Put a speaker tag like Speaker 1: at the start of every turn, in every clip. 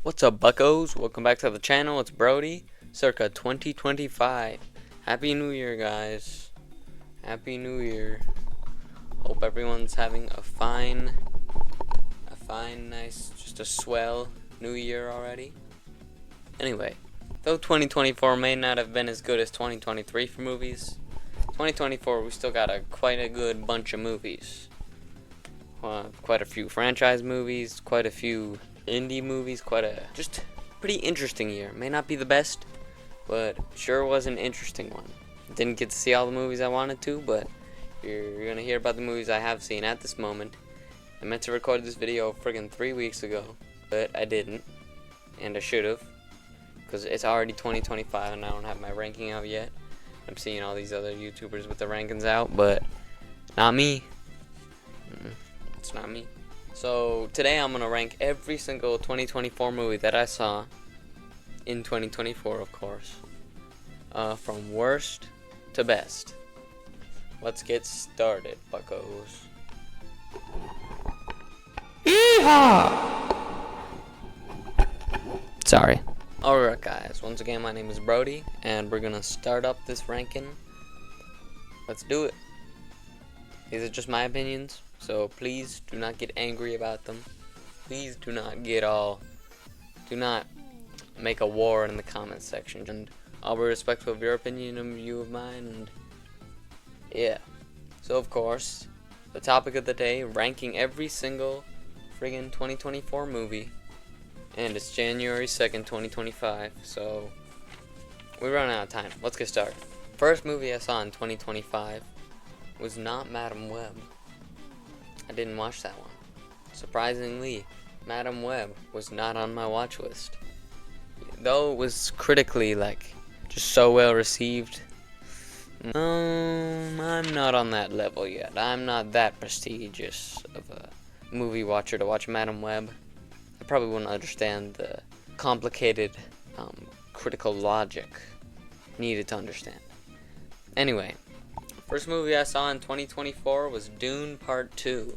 Speaker 1: What's up, buckos? Welcome back to the channel. It's Brody, circa 2025. Happy New Year, guys. Happy New Year. Hope everyone's having a fine, nice, just a swell New Year already. Anyway, though 2024 may not have been as good as 2023 for movies, 2024 we still got quite a good bunch of movies. Quite a few franchise movies, quite a few indie movies, just pretty interesting year. May not be the best, but sure was an interesting one. Didn't get to see all the movies I wanted to, but you're gonna hear about the movies I have seen at this moment. I meant to record this video friggin' 3 weeks ago, but I didn't, and I should've, because it's already 2025 and I don't have my ranking out yet. I'm seeing all these other YouTubers with the rankings out, but not me. It's not me. So today I'm gonna rank every single 2024 movie that I saw in 2024, of course, from worst to best. Let's get started, buckos. Yeehaw! Sorry. Alright, guys, once again my name is Brody and we're gonna start up this ranking. Let's do it. These are just my opinions, so please do not get angry about them. Please do not make a war in the comments section. And I'll be respectful of your opinion and you of mine, and yeah. So of course, the topic of the day, ranking every single friggin' 2024 movie. And it's January 2nd, 2025, so we're running out of time. Let's get started. First movie I saw in 2025 was not Madam Web. I didn't watch that one. Surprisingly, Madam Web was not on my watch list. Though it was critically, just so well received. I'm not on that level yet. I'm not that prestigious of a movie watcher to watch Madam Web. I probably wouldn't understand the complicated critical logic needed to understand. Anyway, first movie I saw in 2024 was Dune Part 2.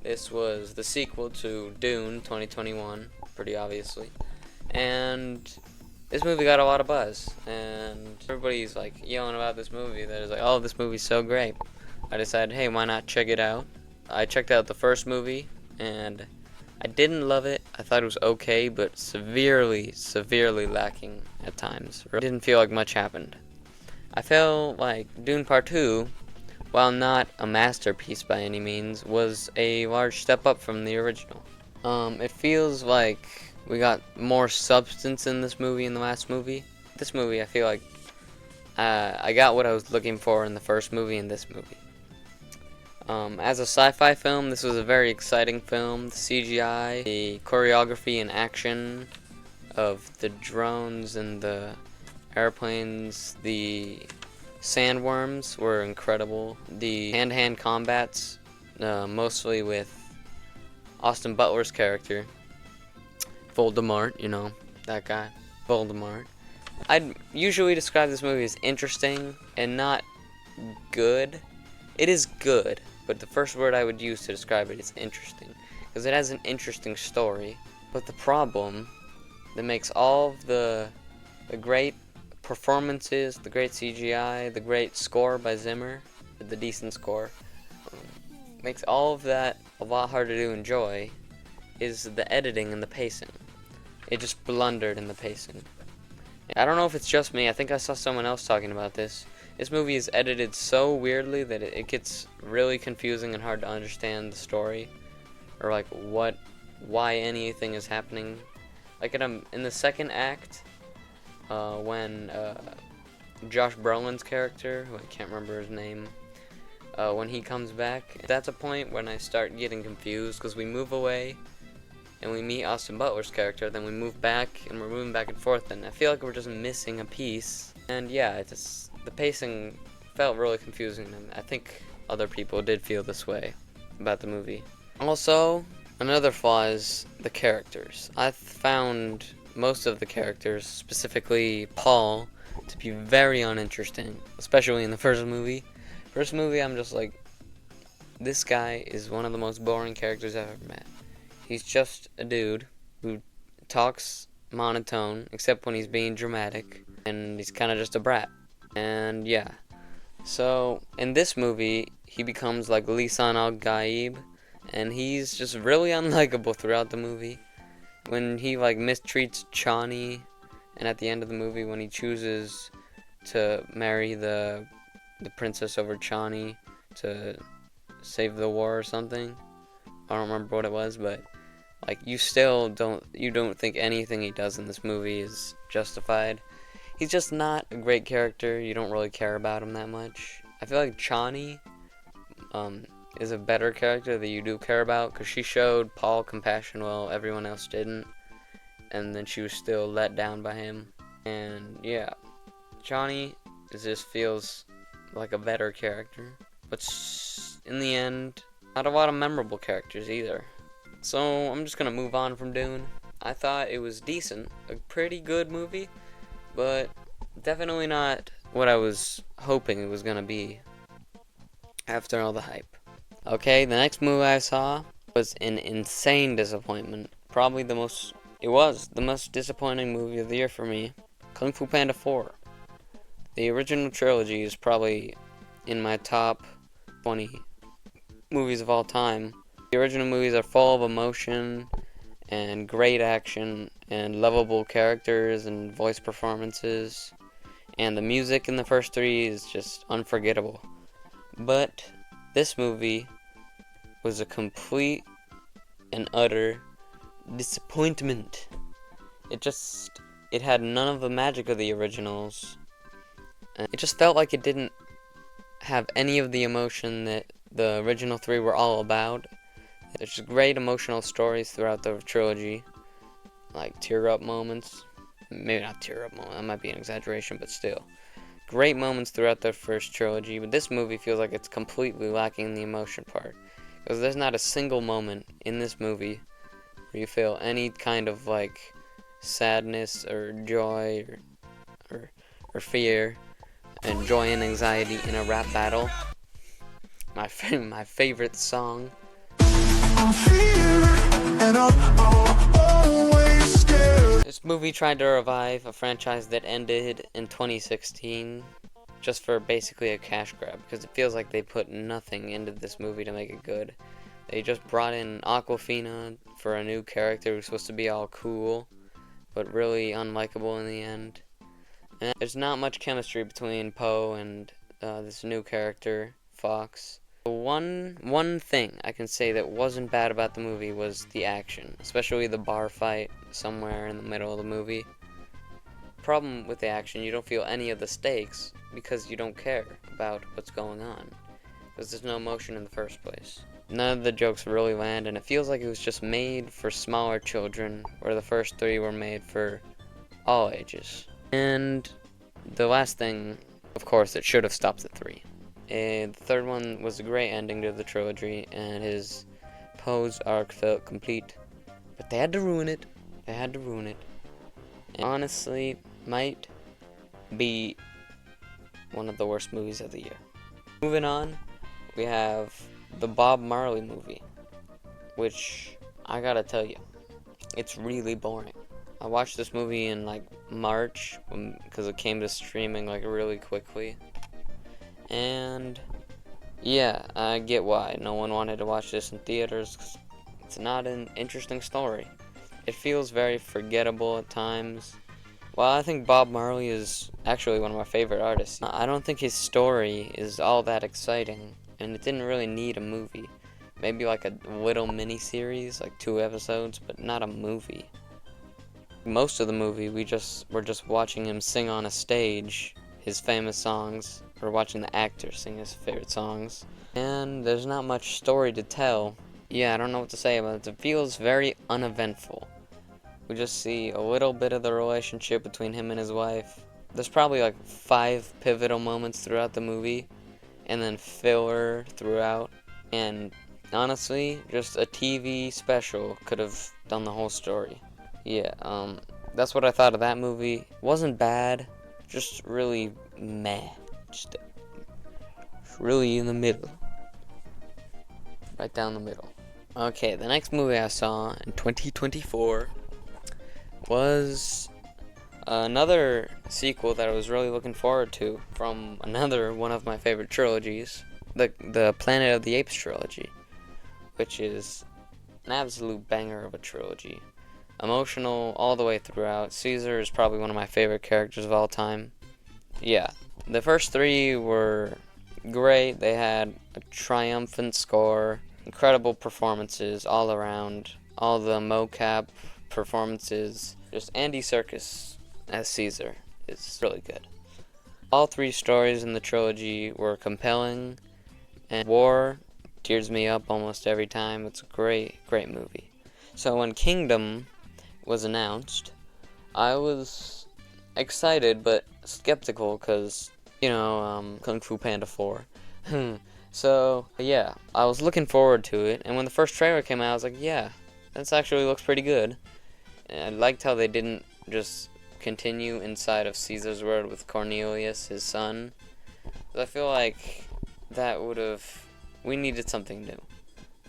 Speaker 1: This was the sequel to Dune 2021, pretty obviously. And this movie got a lot of buzz, and everybody's yelling about this movie. That is oh, this movie's so great. I decided, hey, why not check it out? I checked out the first movie, and I didn't love it. I thought it was okay, but severely lacking at times. It didn't feel like much happened. I felt like Dune Part 2, while not a masterpiece by any means, was a large step up from the original. It feels like we got more substance in this movie than the last movie. This movie, I feel like I got what I was looking for in the first movie and this movie. As a sci-fi film, this was a very exciting film. The CGI, the choreography and action of the drones and the airplanes, the sandworms were incredible. The hand-to-hand combats, mostly with Austin Butler's character, Voldemort, you know, that guy, Voldemort. I'd usually describe this movie as interesting and not good. It is good, but the first word I would use to describe it is interesting, because it has an interesting story. But the problem that makes all of the great performances, the great CGI, the great score by Zimmer, the decent score, makes all of that a lot harder to enjoy, is the editing and the pacing. It just blundered in the pacing. I don't know if it's just me. I think I saw someone else talking about this. This movie is edited so weirdly that it gets really confusing and hard to understand the story, or why anything is happening. Like in the second act, when Josh Brolin's character, who I can't remember his name, when he comes back, that's a point when I start getting confused, because we move away and we meet Austin Butler's character, then we move back and we're moving back and forth, and I feel like we're just missing a piece. And yeah, the pacing felt really confusing, and I think other people did feel this way about the movie. Also, another flaw is the characters. I found most of the characters, specifically Paul, to be very uninteresting, especially in the first movie. First movie, I'm just like, this guy is one of the most boring characters I've ever met. He's just a dude who talks monotone, except when he's being dramatic, and he's kind of just a brat. And yeah, so in this movie, he becomes like Lisan al-Gaib, and he's just really unlikable throughout the movie. When he like mistreats Chani, and at the end of the movie, when he chooses to marry the princess over Chani to save the war or something. I don't remember what it was, but like you don't think anything he does in this movie is justified. He's just not a great character. You don't really care about him that much. I feel like Chani is a better character that you do care about, because she showed Paul compassion while everyone else didn't, and then she was still let down by him. And yeah, Chani just feels like a better character, but in the end, not a lot of memorable characters either. So I'm just gonna move on from Dune. I thought it was decent, a pretty good movie, but definitely not what I was hoping it was gonna be after all the hype. Okay, the next movie I saw was an insane disappointment. It was the most disappointing movie of the year for me. Kung Fu Panda 4. The original trilogy is probably in my top 20 movies of all time. The original movies are full of emotion and great action and lovable characters and voice performances. And the music in the first three is just unforgettable. But this movie was a complete and utter disappointment. It had none of the magic of the originals. It just felt like it didn't have any of the emotion that the original three were all about. There's just great emotional stories throughout the trilogy, like tear-up moments. Maybe not tear-up moments, that might be an exaggeration, but still. Great moments throughout the first trilogy, but this movie feels like it's completely lacking the emotion part. Because there's not a single moment in this movie where you feel any kind of like sadness or joy or fear and joy and anxiety in a rap battle. My favorite song. This movie tried to revive a franchise that ended in 2016 just for basically a cash grab, because it feels like they put nothing into this movie to make it good. They just brought in Awkwafina for a new character who's supposed to be all cool, but really unlikable in the end. And there's not much chemistry between Poe and this new character, Fox. One thing I can say that wasn't bad about the movie was the action, especially the bar fight somewhere in the middle of the movie. Problem with the action, you don't feel any of the stakes because you don't care about what's going on, because there's no emotion in the first place. None of the jokes really land, and it feels like it was just made for smaller children, where the first three were made for all ages. And the last thing, of course, it should have stopped at 3. And the third one was a great ending to the trilogy, and his Poe's arc felt complete. But they had to ruin it. And honestly, might be one of the worst movies of the year. Moving on, we have the Bob Marley movie, which I gotta tell you, it's really boring. I watched this movie in like March because it came to streaming like really quickly. And yeah, I get why no one wanted to watch this in theaters, 'cause it's not an interesting story. It feels very forgettable at times. While I think Bob Marley is actually one of my favorite artists, I don't think his story is all that exciting, and it didn't really need a movie. Maybe like a little mini-series, like 2 episodes, but not a movie. Most of the movie, we're just watching him sing on a stage his famous songs. We're watching the actor sing his favorite songs. And there's not much story to tell. Yeah, I don't know what to say about it. It feels very uneventful. We just see a little bit of the relationship between him and his wife. There's probably like 5 pivotal moments throughout the movie, and then filler throughout. And honestly, just a TV special could have done the whole story. Yeah, that's what I thought of that movie. It wasn't bad, just really meh. Just really in the middle. Right down the middle. Okay, the next movie I saw in 2024 was another sequel that I was really looking forward to from another one of my favorite trilogies, the Planet of the Apes trilogy, which is an absolute banger of a trilogy. Emotional all the way throughout. Caesar is probably one of my favorite characters of all time. Yeah, the first three were great. They had a triumphant score, incredible performances all around, all the mocap performances. Just Andy Serkis as Caesar is really good. All three stories in the trilogy were compelling, and War tears me up almost every time. It's a great, great movie. So when Kingdom was announced, I was excited but skeptical because, Kung Fu Panda 4. So, yeah, I was looking forward to it, and when the first trailer came out, I was like, yeah, this actually looks pretty good. And I liked how they didn't just continue inside of Caesar's world with Cornelius, his son. I feel like we needed something new.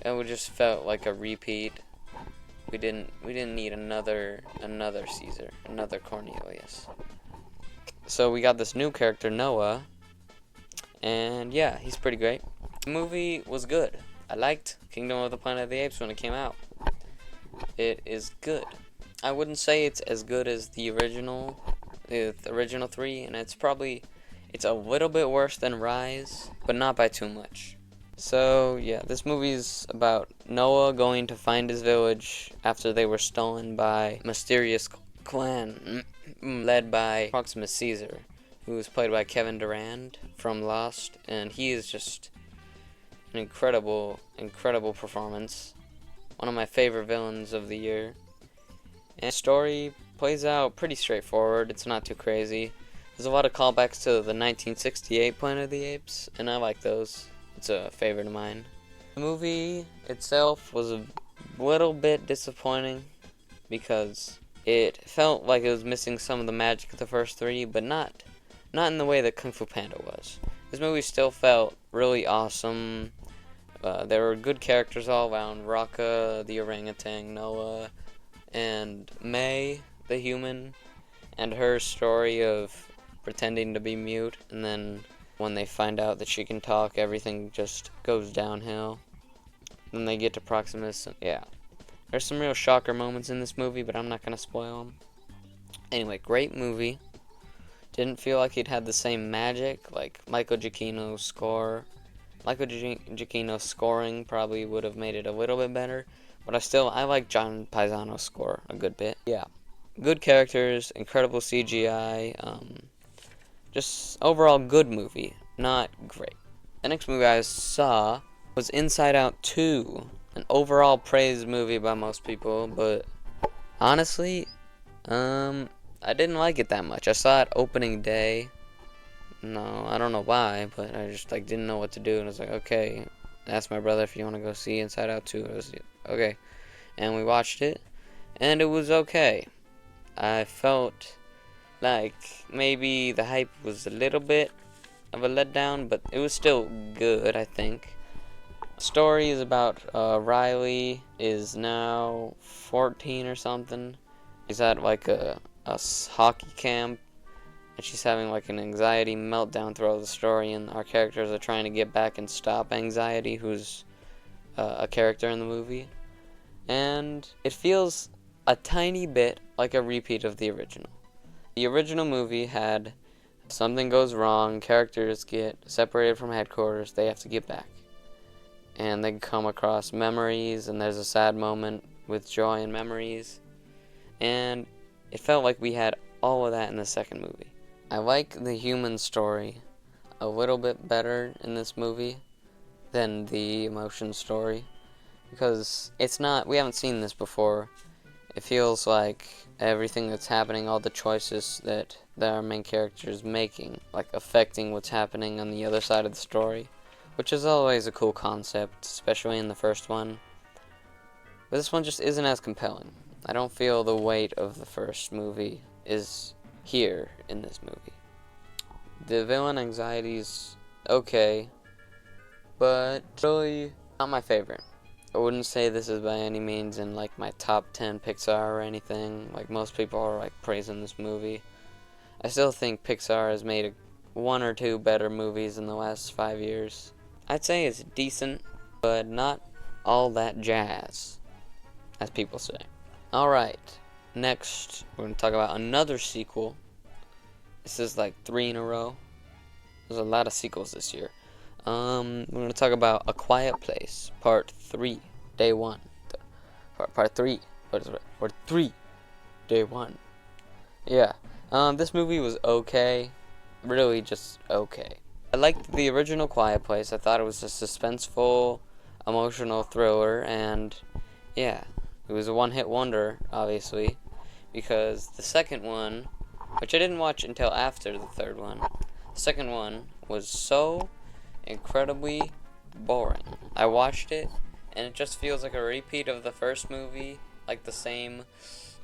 Speaker 1: It just felt like a repeat. We didn't need another Caesar, another Cornelius. So we got this new character, Noah, and yeah, he's pretty great. The movie was good. I liked Kingdom of the Planet of the Apes when it came out. It is good. I wouldn't say it's as good as the original three, and it's a little bit worse than Rise, but not by too much. So, yeah, this movie's about Noah going to find his village after they were stolen by a mysterious clan led by Proximus Caesar, who was played by Kevin Durand from Lost, and he is just an incredible, incredible performance. One of my favorite villains of the year. And the story plays out pretty straightforward. It's not too crazy. There's a lot of callbacks to the 1968 Planet of the Apes, and I like those. It's a favorite of mine. The movie itself was a little bit disappointing because it felt like it was missing some of the magic of the first three, but not in the way that Kung Fu Panda was. This movie still felt really awesome. There were good characters all around. Rocka, the orangutan, Noah, and May, the human, and her story of pretending to be mute, and then when they find out that she can talk, everything just goes downhill. Then they get to Proximus, and yeah. There's some real shocker moments in this movie, but I'm not going to spoil them. Anyway, great movie. Didn't feel like it had the same magic, like Michael Giacchino's score. Michael Giacchino's scoring probably would have made it a little bit better, but I like John Paisano's score a good bit. Yeah. Good characters, incredible CGI, just overall good movie, not great. The next movie I saw was Inside Out 2, an overall praised movie by most people, but honestly, I didn't like it that much. I saw it opening day. No, I don't know why, but I just didn't know what to do, and I was like, okay. I asked my brother if you want to go see Inside Out 2. I was okay, and we watched it, and it was okay. I felt like maybe the hype was a little bit of a letdown, but it was still good, I think. Story is about Riley is now 14 or something. She's at a hockey camp, and she's having an anxiety meltdown throughout the story, and our characters are trying to get back and stop Anxiety, who's a character in the movie. And it feels a tiny bit like a repeat of the original. The original movie had something goes wrong, characters get separated from headquarters, they have to get back. And they come across memories, and there's a sad moment with joy and memories. And it felt like we had all of that in the second movie. I like the human story a little bit better in this movie than the emotion story, because we haven't seen this before. It feels like everything that's happening, all the choices that our main character is making, affecting what's happening on the other side of the story, which is always a cool concept, especially in the first one. But this one just isn't as compelling. I don't feel the weight of the first movie is here in this movie. The villain Anxiety's okay, but really not my favorite. I wouldn't say this is by any means in like my top 10 Pixar or anything. Like most people are like praising this movie. I still think Pixar has made one or two better movies in the last 5 years. I'd say it's decent, but not all that jazz, as people say. Alright, next we're going to talk about another sequel. This is like 3 in a row. There's a lot of sequels this year. We're going to talk about A Quiet Place, Part 3, Day 1. Part 3. What is it? Part 3, Day 1. Yeah. This movie was okay. Really just okay. I liked the original Quiet Place. I thought it was a suspenseful, emotional thriller, and yeah, it was a one-hit wonder, obviously, because the second one, which I didn't watch until after the third one, the second one was so incredibly boring. I watched it, and it just feels like a repeat of the first movie, like the same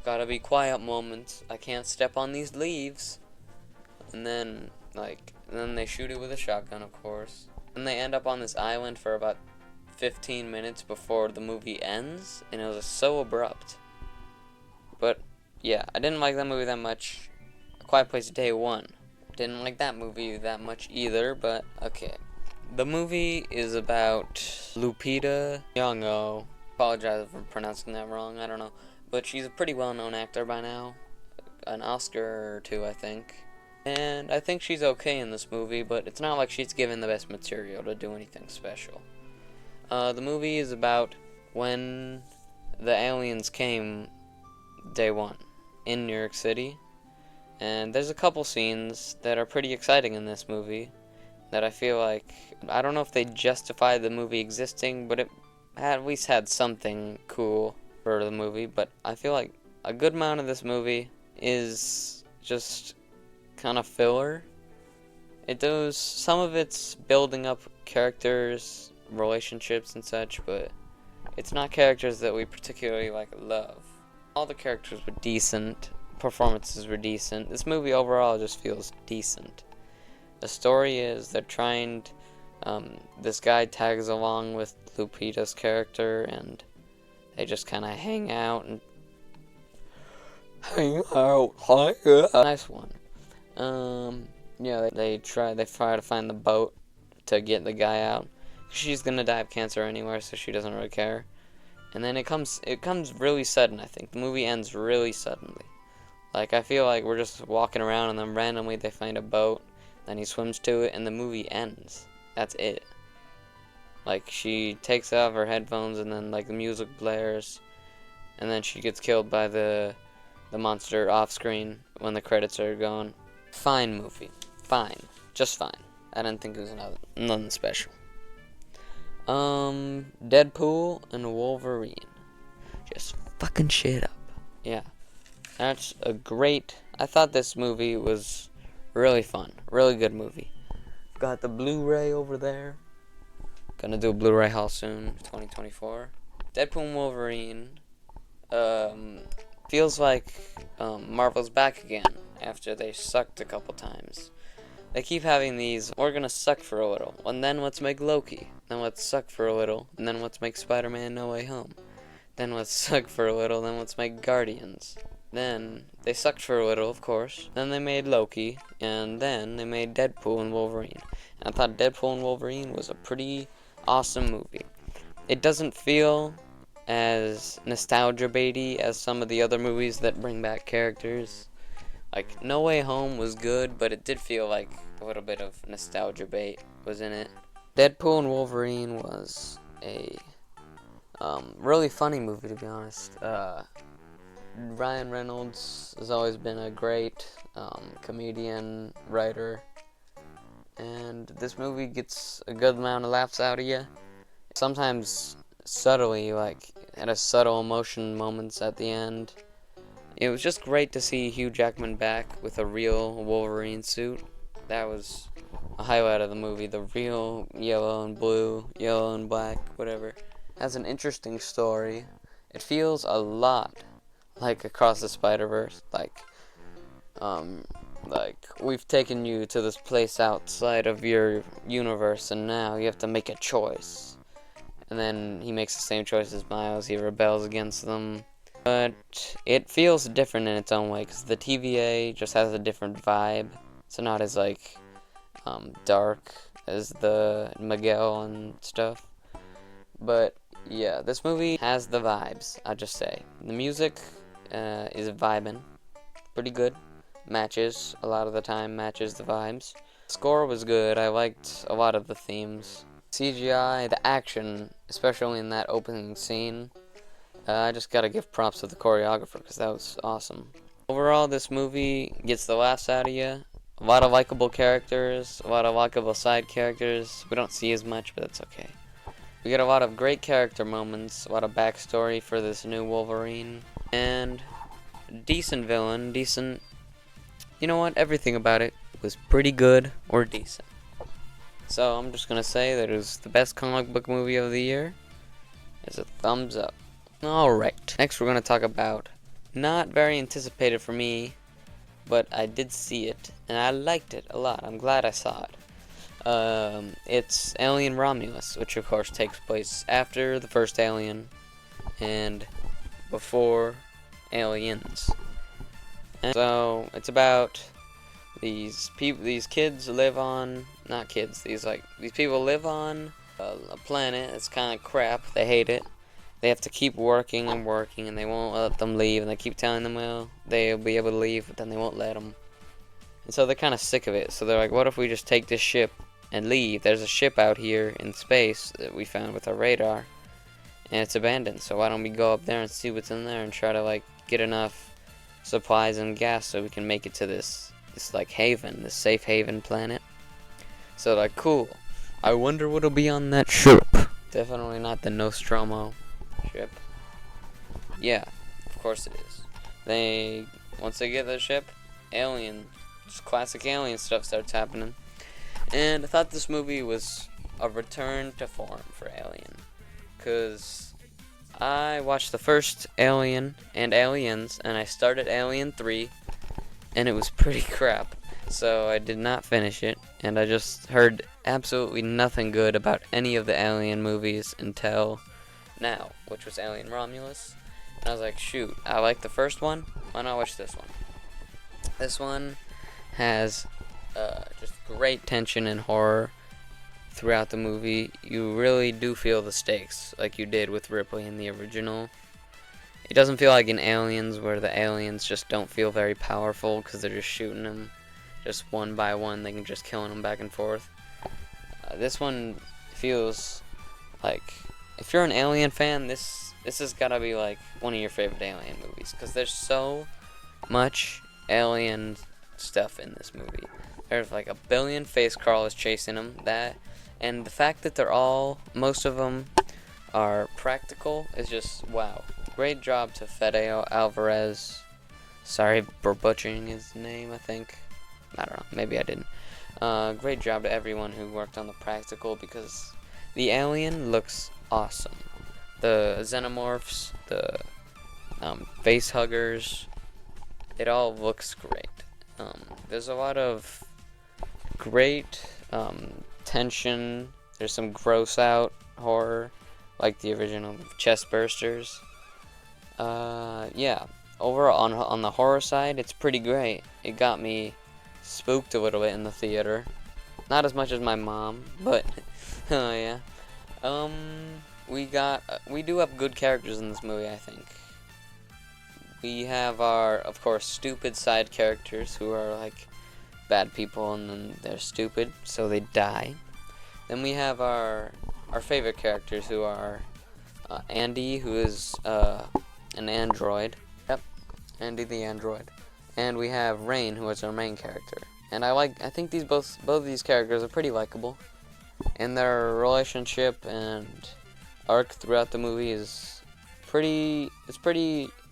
Speaker 1: gotta be quiet moments, I can't step on these leaves, and then they shoot it with a shotgun, of course, and they end up on this island for about 15 minutes before the movie ends, and it was so abrupt. But yeah, I didn't like that movie that much. A Quiet Place Day 1. Didn't like that movie that much either, but okay. The movie is about Lupita Nyong'o. Apologize for pronouncing that wrong, I don't know. But she's a pretty well-known actor by now. An Oscar or two, I think. And I think she's okay in this movie, but it's not like she's given the best material to do anything special. The movie is about when the aliens came Day 1 in New York City. And there's a couple scenes that are pretty exciting in this movie that I feel like, I don't know if they justify the movie existing, but it at least had something cool for the movie. But I feel like a good amount of this movie is just kind of filler. It does, some of it's building up characters, relationships and such, but it's not characters that we particularly love. All the characters were decent, performances were decent. This movie overall just feels decent. The story is they're trying this guy tags along with Lupita's character, and they just kind of hang out. Nice one. Yeah, they try to find the boat to get the guy out. She's gonna die of cancer anywhere, so she doesn't really care. And then it comes really sudden, I think. The movie ends really suddenly. Like, I feel like we're just walking around and then randomly they find a boat, then he swims to it, and the movie ends. That's it. Like, she takes off her headphones and then, like, the music blares, and then she gets killed by the monster off screen when the credits are going. Fine movie. Fine. Just fine. I didn't think it was nothing special. Deadpool and Wolverine. Just fucking shit up. Yeah. That's a great... I thought this movie was really fun. Really good movie. Got the Blu-ray over there. Gonna do a Blu-ray haul soon, 2024. Deadpool and Wolverine feels like Marvel's back again after they sucked a couple times. They keep having these, we're gonna suck for a little, and then let's make Loki. Then let's suck for a little, and then let's make Spider-Man No Way Home. Then let's suck for a little, then let's make Guardians. Then they sucked for a little, of course. Then they made Loki, and then they made Deadpool and Wolverine. And I thought Deadpool and Wolverine was a pretty awesome movie. It doesn't feel as nostalgia baity as some of the other movies that bring back characters. Like, No Way Home was good, but it did feel like a little bit of nostalgia bait was in it. Deadpool and Wolverine was a really funny movie, to be honest. Ryan Reynolds has always been a great comedian, writer, and this movie gets a good amount of laughs out of you. Sometimes subtly, like at a subtle emotion moments at the end. It was just great to see Hugh Jackman back with a real Wolverine suit. That was a highlight of the movie. The real yellow and blue, yellow and black, whatever. Has an interesting story. It feels a lot like Across the Spider-Verse. Like we've taken you to this place outside of your universe, and now you have to make a choice. and then he makes the same choice as Miles. He rebels against them. But it feels different in its own way, because the TVA just has a different vibe. It's not as, like, dark as the Miguel and stuff. But, yeah, this movie has the vibes, I'll just say. The music is vibing. Pretty good. Matches, a lot of the time, matches the vibes. Score was good. I liked a lot of the themes. CGI, the action, especially in that opening scene. I just gotta give props to the choreographer because that was awesome. Overall, this movie gets the laughs out of you. A lot of likable characters, a lot of likable side characters. We don't see as much, but that's okay. We get a lot of great character moments, a lot of backstory for this new Wolverine, and decent villain, decent. You know what? Everything about it was pretty good or decent. So I'm just gonna say that it was the best comic book movie of the year. It's a thumbs up. Alright, next we're going to talk about, not very anticipated for me, but I did see it, and I liked it a lot. I'm glad I saw it. It's Alien Romulus, which of course takes place after the first Alien, and before Aliens. And so, it's about these kids live on, not kids, these people live on a planet that's kind of crap, they hate it. They have to keep working and working, and they won't let them leave, and they keep telling them, well, they'll be able to leave, but then they won't let them. And so they're kind of sick of it, so they're like, what if we just take this ship and leave? There's a ship out here in space that we found with our radar, and it's abandoned, so why don't we go up there and see what's in there and try to, like, get enough supplies and gas so we can make it to this like, haven, this safe haven planet. So, like, cool. I wonder what'll be on that ship. Definitely not the Nostromo ship. Yeah, of course it is. Once they get the ship, just classic alien stuff starts happening. And I thought this movie was a return to form for Alien, because I watched the first Alien and Aliens, and I started Alien 3, and it was pretty crap. So I did not finish it, and I just heard absolutely nothing good about any of the Alien movies until now, which was Alien Romulus. And I was like, shoot, I like the first one, why not watch this one? This one has just great tension and horror throughout the movie. You really do feel the stakes, like you did with Ripley in the original. It doesn't feel like in Aliens, where the aliens just don't feel very powerful because they're just shooting them just one by one. They can just killing them back and forth. This one feels like, if you're an Alien fan, this has gotta be like one of your favorite Alien movies, because there's so much alien stuff in this movie. There's like a billion face crawlers chasing them. And the fact that most of them are practical is just wow. Great job to Fede Alvarez. Sorry for butchering his name, I think. I don't know, maybe I didn't. Great job to everyone who worked on the practical, because the alien looks awesome. The xenomorphs, the face huggers, it all looks great. There's a lot of great tension. There's some gross out horror, like the original chest bursters. Yeah, overall on the horror side, it's pretty great. It got me spooked a little bit in the theater. Not as much as my mom, but yeah. We do have good characters in this movie, I think. We have our, of course, stupid side characters who are like bad people, and then they're stupid, so they die. Then we have our favorite characters, who are Andy, who is an android. Yep, Andy the android. And we have Rain, who is our main character. And I think both of these characters are pretty likable. And their relationship and arc throughout the movie is pretty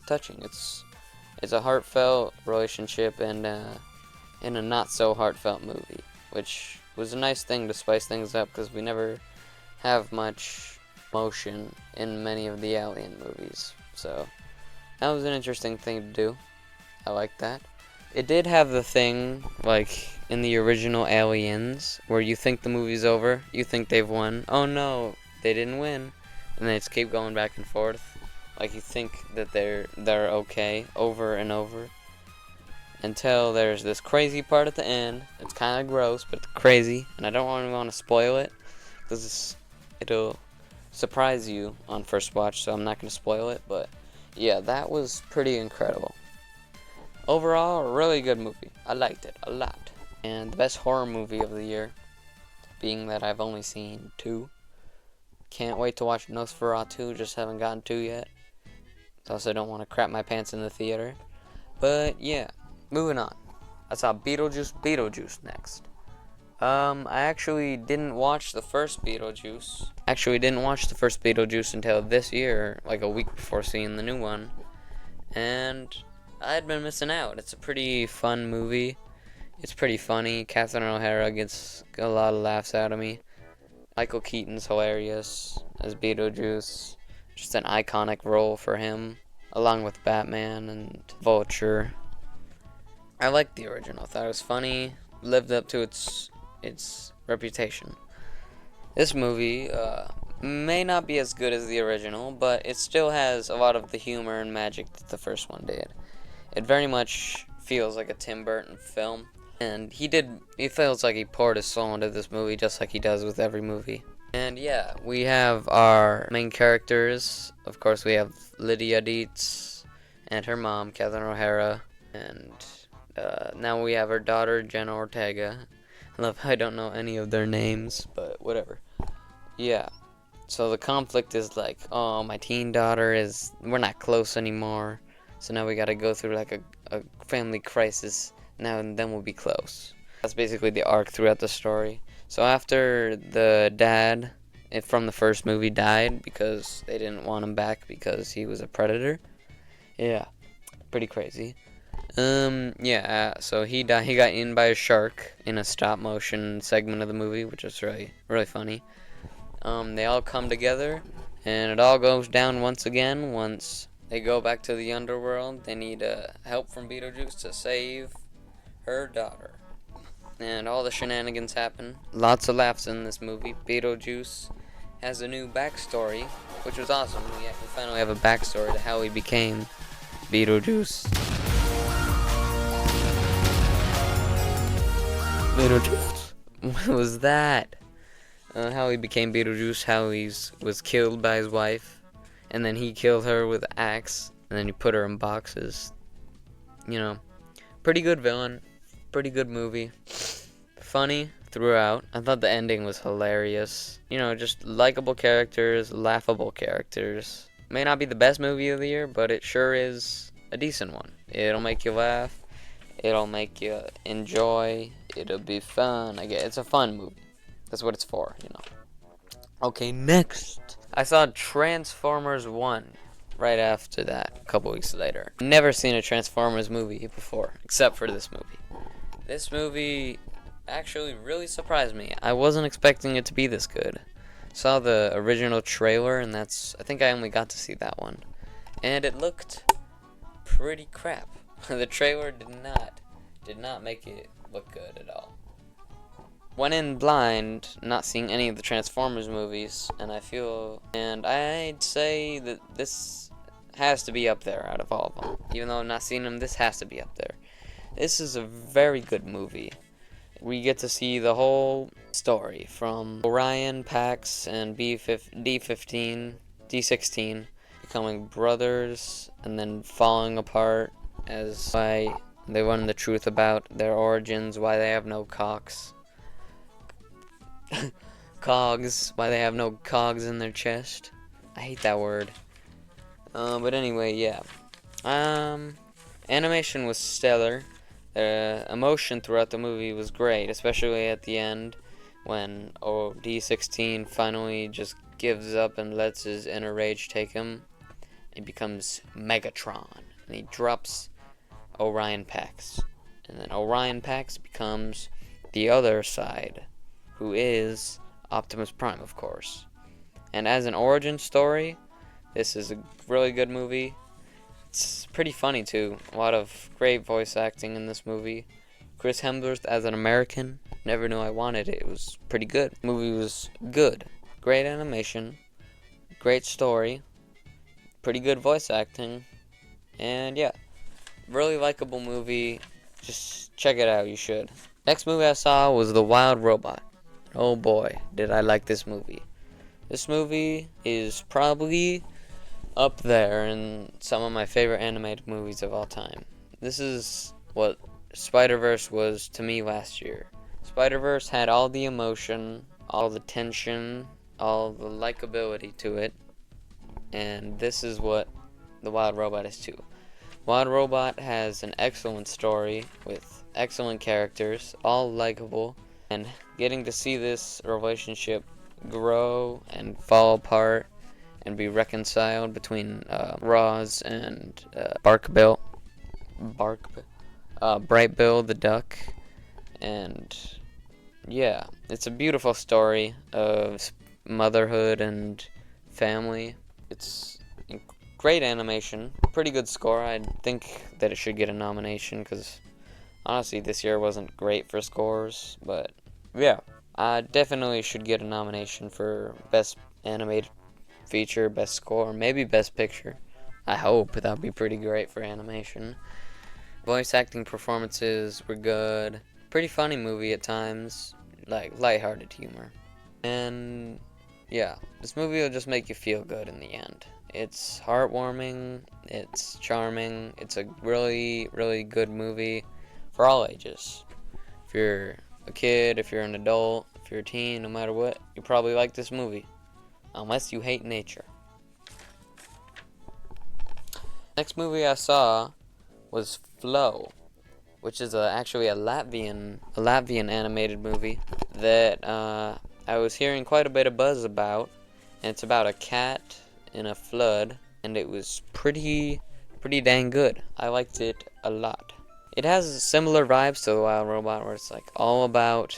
Speaker 1: touching. It's a heartfelt relationship, and in a not so heartfelt movie, which was a nice thing to spice things up, because we never have much emotion in many of the Alien movies. So that was an interesting thing to do. I like that. It did have the thing, like in the original Aliens, where you think the movie's over, you think they've won. Oh no, they didn't win. and they just keep going back and forth. Like, you think that they're okay over and over until there's this crazy part at the end. It's kind of gross, but it's crazy, and I don't really want to spoil it because it'll surprise you on first watch, so I'm not going to spoil it. But yeah, that was pretty incredible. Overall, a really good movie. I liked it a lot. And the best horror movie of the year, being that I've only seen 2. Can't wait to watch Nosferatu, just haven't gotten to yet. Also don't want to crap my pants in the theater. But yeah, moving on. I saw Beetlejuice next. I actually didn't watch the first Beetlejuice. Until this year, like a week before seeing the new one. And I had been missing out. It's a pretty fun movie. It's pretty funny. Catherine O'Hara gets a lot of laughs out of me. Michael Keaton's hilarious as Beetlejuice. Just an iconic role for him, along with Batman and Vulture. I liked the original. Thought it was funny. Lived up to its reputation. This movie may not be as good as the original, but it still has a lot of the humor and magic that the first one did. It very much feels like a Tim Burton film. And he feels like he poured his soul into this movie, just like he does with every movie. And yeah, we have our main characters. Of course, we have Lydia Dietz and her mom, Catherine O'Hara. And now we have her daughter, Jenna Ortega. I don't know any of their names, but whatever. Yeah. So the conflict is like, oh, my teen daughter we're not close anymore. So now we gotta go through like a family crisis. Now and then we'll be close. That's basically the arc throughout the story. So after the dad from the first movie died because they didn't want him back because he was a predator. Yeah, pretty crazy. So he died. He got eaten by a shark in a stop motion segment of the movie, which is really, really funny. They all come together, and it all goes down once again. Once they go back to the underworld, they need help from Beetlejuice to save her daughter. And all the shenanigans happen. Lots of laughs in this movie. Beetlejuice has a new backstory, which was awesome. We finally have a backstory to how he became Beetlejuice. What was that? How he became Beetlejuice, how he was killed by his wife, and then he killed her with an axe, and then he put her in boxes. You know, pretty good villain. Pretty good movie. Funny throughout. I thought the ending was hilarious. You know, just likable characters, laughable characters. May not be the best movie of the year, but it sure is a decent one. It'll make you laugh. It'll make you enjoy. It'll be fun. It's a fun movie. That's what it's for, you know. Okay, next. I saw Transformers 1 right after that, a couple weeks later. Never seen a Transformers movie before, except for this movie. This movie actually really surprised me. I wasn't expecting it to be this good. Saw the original trailer, and I think I only got to see that one. And it looked pretty crap. The trailer did not make it look good at all. Went in blind, not seeing any of the Transformers movies, and I'd say that this has to be up there out of all of them. Even though I'm not seeing them, this has to be up there. This is a very good movie. We get to see the whole story from Orion, Pax, and D16 becoming brothers and then falling apart as why they learn the truth about their origins, why they have no cogs, why they have no cogs in their chest. I hate that word. But anyway, yeah. Animation was stellar. Emotion throughout the movie was great, especially at the end when D16 finally just gives up and lets his inner rage take him. He becomes Megatron, and he drops Orion Pax. And then Orion Pax becomes the other side, who is Optimus Prime, of course. And as an origin story, this is a really good movie. It's pretty funny, too. A lot of great voice acting in this movie. Chris Hemsworth as an American. Never knew I wanted it. It was pretty good. The movie was good. Great animation. great story, pretty good voice acting, and yeah, really likable movie. Just check it out, you should. Next movie I saw was The Wild Robot. Oh boy, did I like this movie. This movie is probably up there in some of my favorite animated movies of all time. This is what Spider-Verse was to me last year. Spider-Verse had all the emotion, all the tension, all the likability to it, and this is what The Wild Robot is too. Wild Robot has an excellent story with excellent characters, all likable, and getting to see this relationship grow and fall apart and be reconciled between Roz and Bright Bill the duck, and yeah, it's a beautiful story of motherhood and family. It's great animation, pretty good score. I think that it should get a nomination because honestly this year wasn't great for scores, but yeah, I definitely should get a nomination for best animated feature, best score, maybe best picture. I hope that would be pretty great for animation. Voice acting performances were good. Pretty funny movie at times, like lighthearted humor. And yeah, this movie will just make you feel good in the end. It's heartwarming, it's charming, it's a really, really good movie for all ages. If you're a kid, if you're an adult, if you're a teen, no matter what, you probably like this movie. Unless you hate nature. Next movie I saw was Flow, which is actually a Latvian animated movie that I was hearing quite a bit of buzz about, and it's about a cat in a flood, and it was pretty dang good. I liked it a lot. It has similar vibes to The Wild Robot, where it's like all about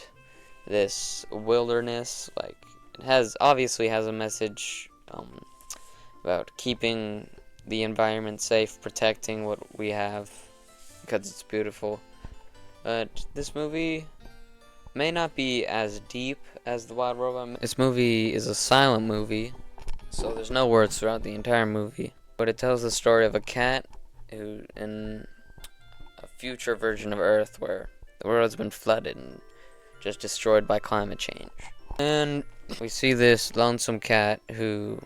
Speaker 1: this wilderness. Like it obviously has a message about keeping the environment safe, protecting what we have because it's beautiful. But this movie may not be as deep as The Wild Robot. This movie is a silent movie, so there's no words throughout the entire movie. But it tells the story of a cat who, in a future version of Earth where the world has been flooded and just destroyed by climate change. And we see this lonesome cat who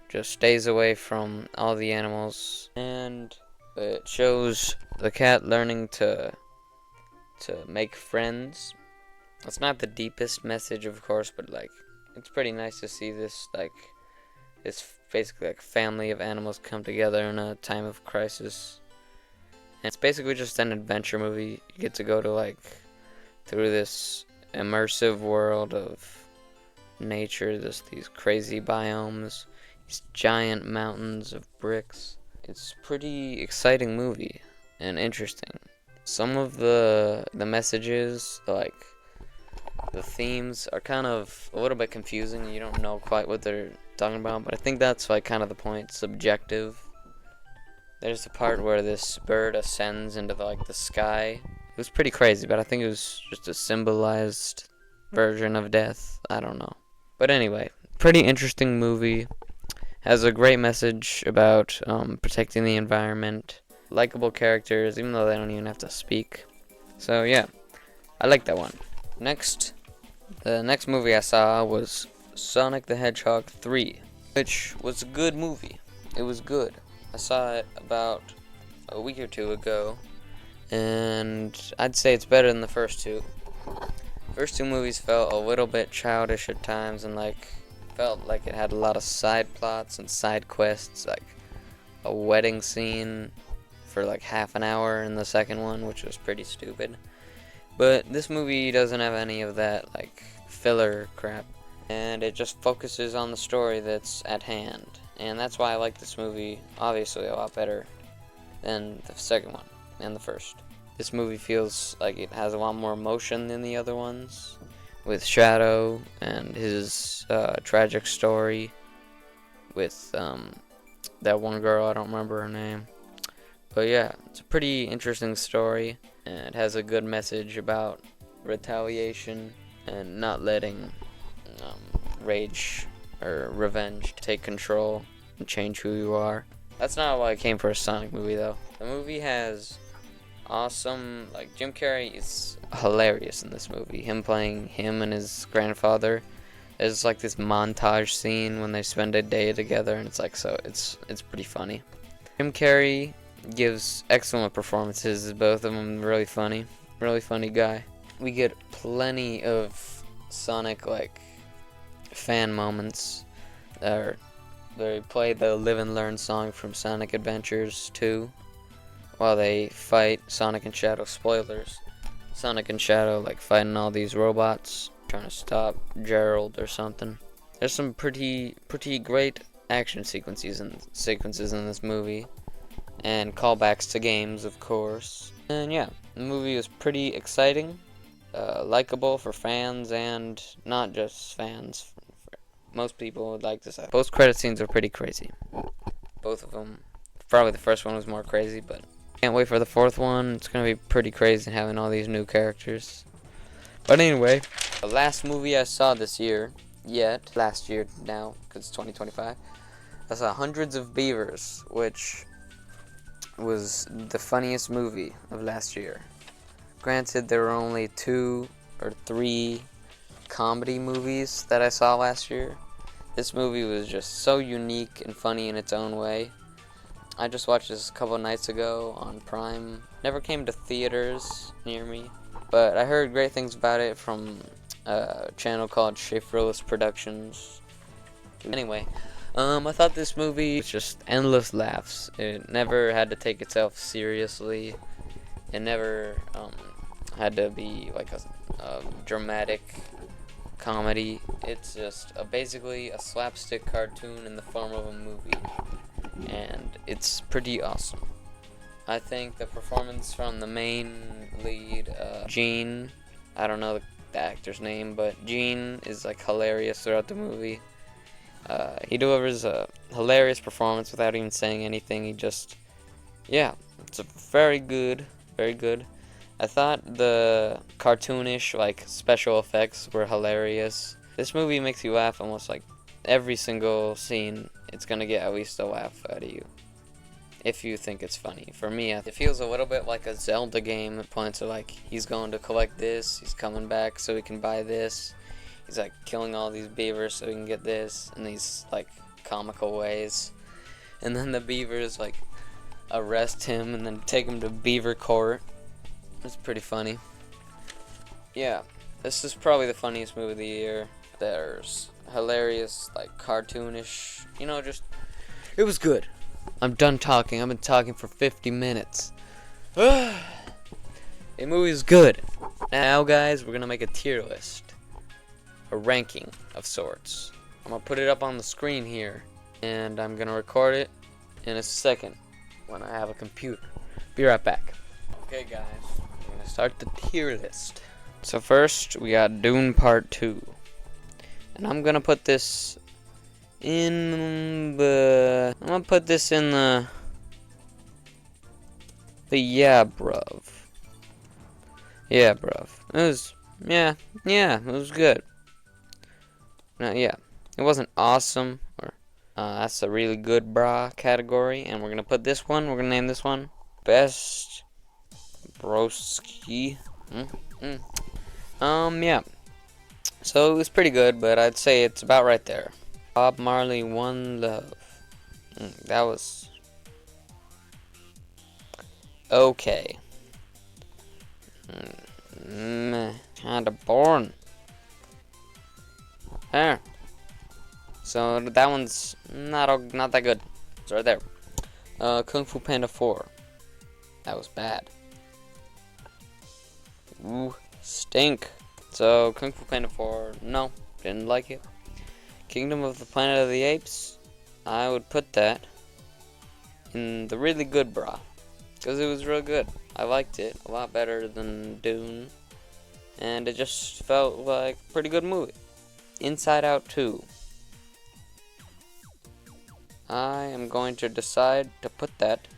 Speaker 1: just stays away from all the animals, and it shows the cat learning to make friends. It's not the deepest message, of course, but like it's pretty nice to see this this basically like family of animals come together in a time of crisis. And it's basically just an adventure movie. You get to go to through this immersive world of nature, these crazy biomes, these giant mountains of bricks. It's a pretty exciting movie and interesting. Some of the messages, like the themes, are kind of a little bit confusing. You don't know quite what they're talking about, but I think that's kind of the point. Subjective. There's the part where this bird ascends into the sky. It was pretty crazy, but I think it was just a symbolized version of death. I don't know. But anyway, pretty interesting movie. Has a great message about protecting the environment. Likeable characters, even though they don't even have to speak. So yeah, I like that one. The next movie I saw was Sonic the Hedgehog 3, which was a good movie. It was good. I saw it about a week or two ago, and I'd say it's better than the first two. First two movies felt a little bit childish at times, and felt like it had a lot of side plots and side quests, like a wedding scene for half an hour in the second one, which was pretty stupid. But this movie doesn't have any of that filler crap, and it just focuses on the story that's at hand. And that's why I like this movie obviously a lot better than the second one and the first. This movie feels like it has a lot more emotion than the other ones, with Shadow and his tragic story with that one girl, I don't remember her name. But yeah, it's a pretty interesting story, and it has a good message about retaliation and not letting rage or revenge, take control and change who you are. That's not why I came for a Sonic movie though. The movie has awesome, like Jim Carrey is hilarious in this movie. Him playing him and his grandfather. There's like this montage scene when they spend a day together, and it's like it's pretty funny. Jim Carrey gives excellent performances. Both of them really funny guy. We get plenty of Sonic like fan moments. They play the Live and Learn song from Sonic Adventures 2 while they fight Sonic and Shadow. Spoilers. Sonic and Shadow like fighting all these robots, trying to stop Gerald or something. There's some pretty great action sequences in this movie, and callbacks to games, of course. And yeah, the movie was pretty exciting, likable for fans and not just fans. Most people would like this. Post-credit scenes are pretty crazy. Both of them. Probably the first one was more crazy, but can't wait for the fourth one. It's gonna be pretty crazy having all these new characters. But anyway, the last movie I saw this year, last year now, because it's 2025, I saw Hundreds of Beavers, which was the funniest movie of last year. Granted, there were only 2 or 3 comedy movies that I saw last year. This movie was just so unique and funny in its own way. I just watched this a couple nights ago on Prime. Never came to theaters near me, but I heard great things about it from a channel called Schaeferless Productions. Anyway, I thought this movie was just endless laughs. It never had to take itself seriously. It never had to be like a dramatic comedy. It's just basically a slapstick cartoon in the form of a movie, and it's pretty awesome. I think the performance from the main lead, Gene, I don't know the actor's name, but Gene is like hilarious throughout the movie. He delivers a hilarious performance without even saying anything. It's a very good. I thought the cartoonish like special effects were hilarious. This movie makes you laugh almost like every single scene. It's gonna get at least a laugh out of you if you think it's funny. For me, it feels a little bit like a Zelda game at points of like he's going to collect this, he's coming back so he can buy this. He's like killing all these beavers so he can get this in these like comical ways. And then the beavers like arrest him and then take him to beaver court. It's pretty funny. Yeah, this is probably the funniest movie of the year. There's hilarious, like cartoonish, it was good. I'm done talking. I've been talking for 50 minutes. The movie is good. Now, guys, we're gonna make a tier list, a ranking of sorts. I'm gonna put it up on the screen here, and I'm gonna record it in a second when I have a computer. Be right back. Okay, guys, we're gonna start the tier list. So first, we got Dune Part 2, and I'm gonna put this in the yeah, bruv. Yeah, bruv. It was, it was good. Yeah, it wasn't awesome, or that's a really good brah category, and we're gonna put this one, we're gonna name this one Best Broski. Yeah. So it was pretty good, but I'd say it's about right there. Bob Marley, One Love. That was okay. Kinda boring. There. So that one's not that good. It's right there. Kung Fu Panda 4. That was bad. Ooh, stink. So Kung Fu Panda 4, no, didn't like it. Kingdom of the Planet of the Apes, I would put that in the really good brah, because it was real good. I liked it a lot better than Dune, and it just felt like a pretty good movie. Inside Out 2. I am going to decide to put that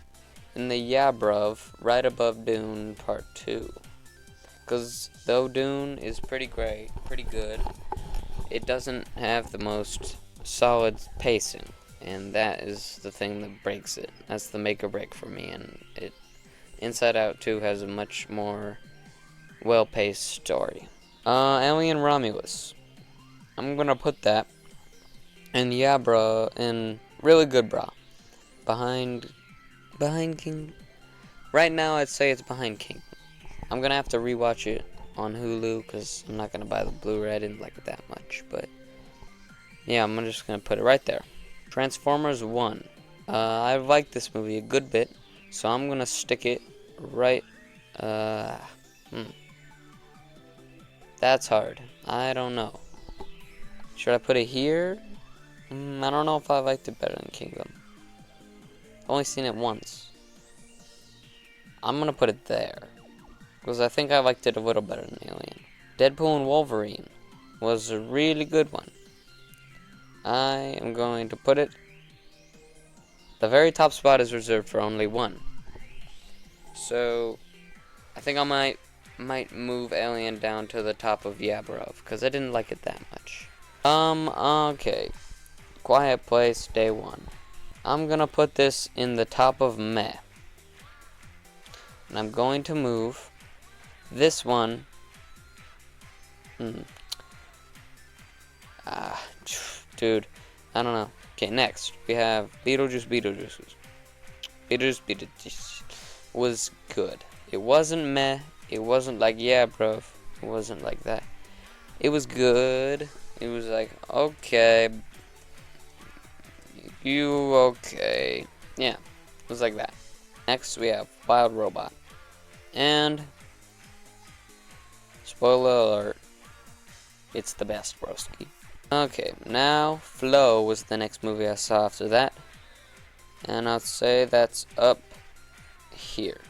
Speaker 1: in the yeah bruv right above Dune Part 2. Because though Dune is pretty great, pretty good, it doesn't have the most solid pacing, and that is the thing that breaks it. That's the make or break for me, and Inside Out 2 has a much more well-paced story. Alien Romulus. I'm gonna put that in really good, bruh. Behind King. Right now, I'd say it's behind King. I'm gonna have to rewatch it on Hulu because I'm not gonna buy the Blu-ray. I didn't like it that much, but yeah, I'm just gonna put it right there. Transformers 1. I've liked this movie a good bit, so I'm gonna stick it right. That's hard. I don't know. Should I put it here? I don't know if I liked it better than Kingdom. I've only seen it once. I'm gonna put it there, because I think I liked it a little better than Alien. Deadpool and Wolverine was a really good one. I am going to put it. The very top spot is reserved for only one. So I think I might move Alien down to the top of Yabrov, because I didn't like it that much. Okay. Quiet Place, Day 1. I'm gonna put this in the top of Meh. And I'm going to move this one. Dude, I don't know. Okay, next we have Beetlejuice. Beetlejuice was good. It wasn't meh. It wasn't like, yeah, bro. It wasn't like that. It was good. It was like, okay. You okay. Yeah, it was like that. Next we have Wild Robot. And spoiler alert, it's the best, broski. Okay, now Flow was the next movie I saw after that. And I'd say that's up here.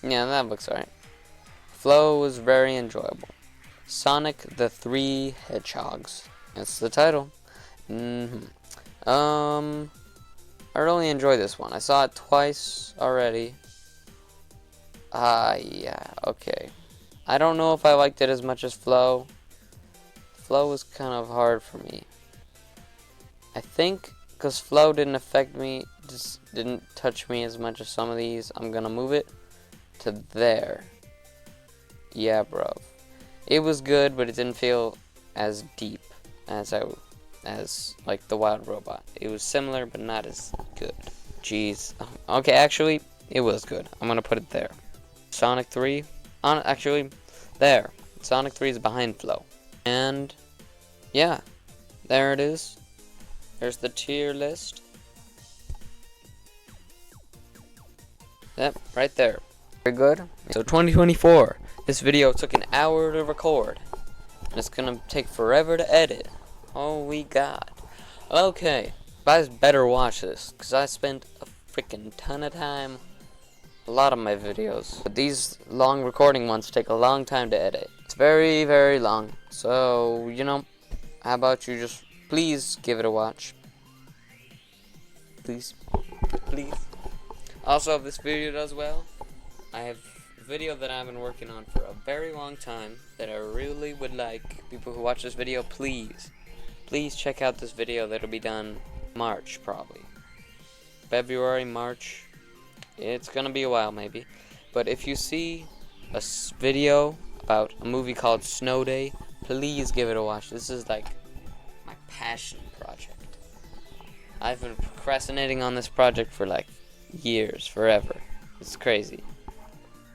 Speaker 1: Yeah, that looks alright. Flow was very enjoyable. Sonic the Three Hedgehogs. That's the title. I really enjoyed this one. I saw it twice already. Yeah, okay. I don't know if I liked it as much as Flow. Flow was kind of hard for me. I think because Flow didn't affect me, just didn't touch me as much as some of these, I'm gonna move it to there. Yeah, bro. It was good, but it didn't feel as deep as like the Wild Robot. It was similar, but not as good. Jeez. Okay, actually, it was good. I'm gonna put it there. Sonic 3. Actually, there. Sonic 3 is behind Flow. And yeah, there it is. There's the tier list. Yep, right there. Very good. So 2024. This video took an hour to record. And it's gonna take forever to edit. Holy God. Okay, you guys better watch this, because I spent a freaking ton of time. A lot of my videos. But these long recording ones take a long time to edit. It's very, very long. So, you know, how about you just please give it a watch. Please. Please. Also, if this video does well, I have a video that I've been working on for a very long time that I really would like people who watch this video, please check out this video that'll be done March, probably. February, March. It's gonna be a while, maybe. But if you see a video about a movie called Snow Day, please give it a watch. This is like my passion project. I've been procrastinating on this project for like years, forever. It's crazy.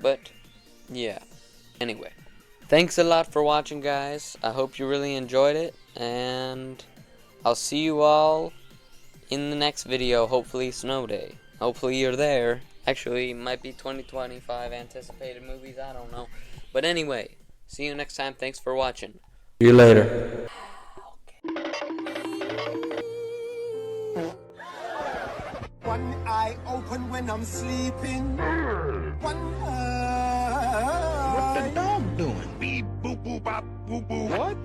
Speaker 1: But yeah. Anyway, thanks a lot for watching, guys. I hope you really enjoyed it, and I'll see you all in the next video. Hopefully Snow Day. Hopefully you're there. Actually, it might be 2025 anticipated movies, I don't know. But anyway, see you next time. Thanks for watching.
Speaker 2: See you later.
Speaker 3: One eye open when I'm sleeping. One eye.
Speaker 4: What the dog doing? Beep, boop, boop, bop, boop, boop. What?